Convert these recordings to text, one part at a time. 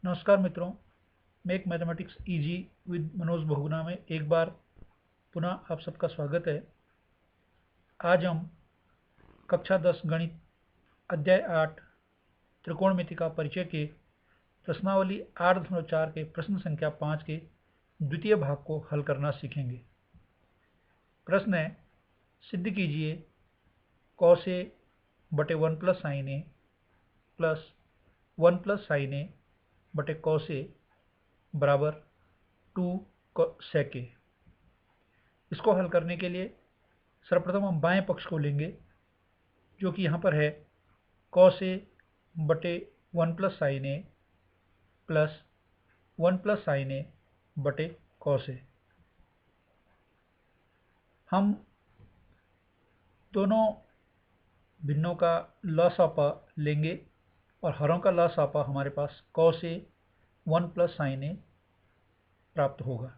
नमस्कार मित्रों, make mathematics easy with Manoj Bahuguna में एक बार पुनः आप सबका स्वागत है। आज हम कक्षा 10 गणित अध्याय 8 त्रिकोणमिति का परिचय के प्रश्नावली 8.4 के प्रश्न संख्या 5 के द्वितीय भाग को हल करना सीखेंगे। प्रश्न है, सिद्ध कीजिए cos a बटे 1 प्लस साइन ए प्लस 1 प्लस साइन ए बटे cos a बराबर 2 sec a। इसको हल करने के लिए सर्वप्रथम हम बाएं पक्ष को लेंगे, जो कि यहाँ पर है cos a बटे 1 प्लस साइन ए प्लस 1 प्लस साइन ए बटे cos a। हम दोनों भिन्नों का लसापा लेंगे और हरों का लसापा हमारे पास cos a 1 प्लस साइन ए प्राप्त होगा।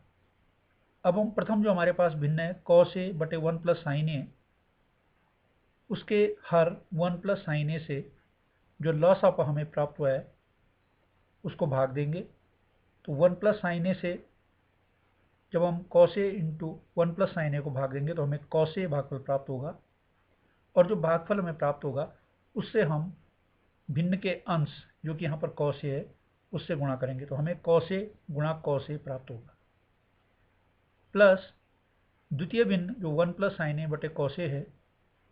अब हम प्रथम जो हमारे पास भिन्न है cos a बटे 1 प्लस साइन ए, उसके हर 1 प्लस साइन ए से जो लसापा हमें प्राप्त हुआ है उसको भाग देंगे। तो 1 प्लस साइन ए से जब हम cos a into 1 plus sine a को भाग देंगे तो हमें cos a भागफल प्राप्त होगा, और जो भागफल हमें प्राप्त होगा उससे हम भिन्न के अंश जो कि यहाँ पर cos a है उससे गुणा करेंगे, तो हमें cos a गुणा cos a प्राप्त होगा, प्लस द्वितीय भिन्न जो 1 प्लस साइन ए बटे cos a है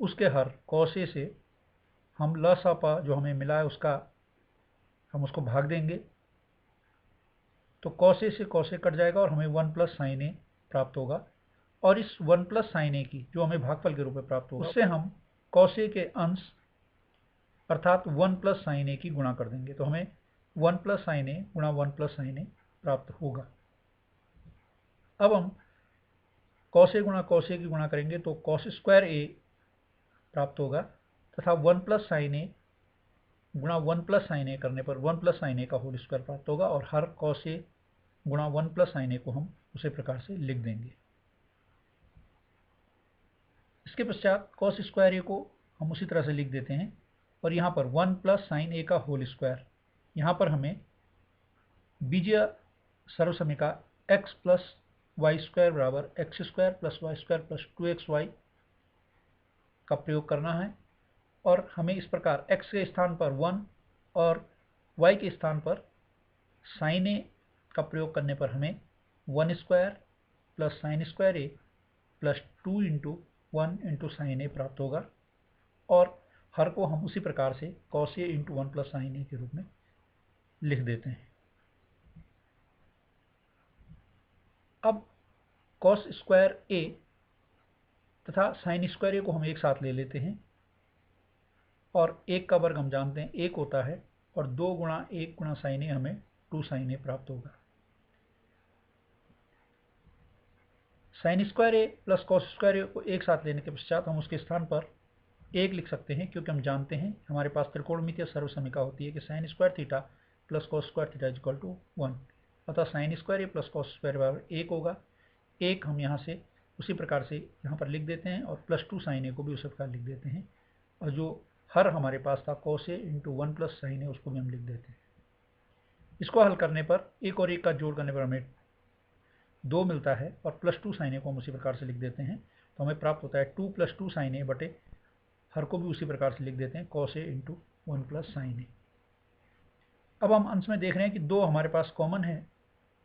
उसके हर cos a से हम लसापा जो हमें मिला है उसका हम उसको भाग देंगे। तो cos a से cos a कट जाएगा और हमें 1 प्लस साइन ए प्राप्त होगा, और इस 1 प्लस साइन ए की जो हमें भागफल के रूप में प्राप्त होगा उससे हम cos a के अंश अर्थात 1 प्लस साइन ए की गुणा कर देंगे, तो हमें 1 प्लस साइन ए गुणा 1 प्लस साइन ए प्राप्त होगा। अब हम cos a गुणा cos a की गुणा करेंगे तो cos स्क्वायर a प्राप्त होगा, तथा 1 प्लस साइन ए गुणा 1 प्लस साइन ए करने पर 1 प्लस साइन ए का होल स्क्वायर प्राप्त होगा, और हर cos a गुणा 1 प्लस साइन ए को हम उसी प्रकार से लिख देंगे। इसके पश्चात cos स्क्वायर a को हम उसी तरह से लिख देते हैं, और यहाँ पर 1 प्लस साइन ए का होल स्क्वायर, यहाँ पर हमें बीजीय सर्वसमीका x प्लस वाई स्क्वायर बराबर X square plus Y square plus 2xy का प्रयोग करना है, और हमें इस प्रकार x के स्थान पर 1 और y के स्थान पर साइन ए का प्रयोग करने पर हमें 1 square plus sign square A plus 2 into 1 into sine ए प्राप्त होगा, और हर को हम उसी प्रकार से cos a into 1 plus sine a के रूप में लिख देते हैं। अब cos स्क्वायर a तथा साइन स्क्वायर ए को हम एक साथ ले लेते हैं, और 1 का वर्ग हम जानते हैं 1 होता है, और 2 गुणा 1 गुणा साइन ए हमें 2 साइन ए प्राप्त होगा। Sign square A plus cos square a को एक साथ लेने के पश्चात हम उसके स्थान पर 1 लिख सकते हैं, क्योंकि हम जानते हैं हमारे पास त्रिकोणमितीय सर्वसमीका होती है कि sine square theta plus cos square theta equal to 1, अतः sine square A plus cos square बराबर 1 होगा। 1 हम यहाँ से उसी प्रकार से यहाँ पर लिख देते हैं, और प्लस 2 साइन ए को भी उसी प्रकार लिख देते हैं, और जो हर हमारे पास था cos a into 1 plus sine a उसको भी हम लिख देते हैं। इसको हल करने पर 1 और 1 का जोड़ करने पर हमें 2 मिलता है, और प्लस 2 साइन ए को हम उसी प्रकार से लिख देते हैं, तो हमें प्राप्त होता है 2 प्लस 2 साइन ए बटे हर को भी उसी प्रकार से लिख देते हैं cos a into 1 plus sine a. अब हम अंश में देख रहे हैं कि 2 हमारे पास कॉमन है,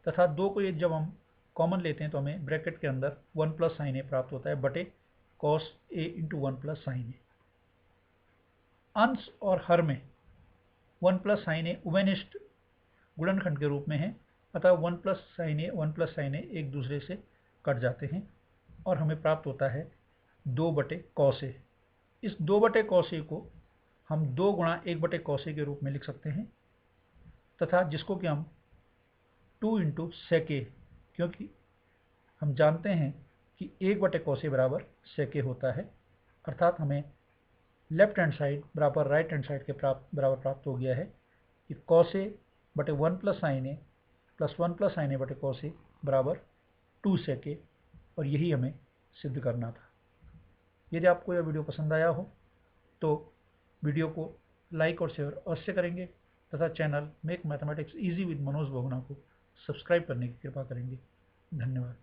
तथा 2 को जब हम कॉमन लेते हैं तो हमें ब्रैकेट के अंदर 1 प्लस साइन ए प्राप्त होता है बटे cos a into 1 plus sine a. अंश और हर में 1 प्लस साइन ए उभयनिष्ठ गुणनखंड के रूप में है, अतः 1 प्लस साइन ए 1 प्लस साइन ए एक दूसरे से कट जाते हैं, और हमें प्राप्त होता है 2 बटे cos a। इस 2 बटे cos a को हम 2 गुणा 1 बटे cos a के रूप में लिख सकते हैं, तथा जिसको कि हम 2 इंटू sec a, क्योंकि हम जानते हैं कि 1 बटे cos a बराबर sec a होता है, अर्थात हमें लेफ्ट हैंड साइड बराबर राइट हैंड साइड के बराबर प्राप्त हो गया है कि cos a बटे 1 प्लस साइन ए प्लस 1 प्लस साइन ए बटे cos a बराबर 2 sec a, और यही हमें सिद्ध करना था। यदि आपको यह वीडियो पसंद आया हो तो वीडियो को लाइक और शेयर अवश्य करेंगे, तथा channel make mathematics easy with Manoj Bahuguna को सब्सक्राइब करने की कृपा करेंगे। धन्यवाद।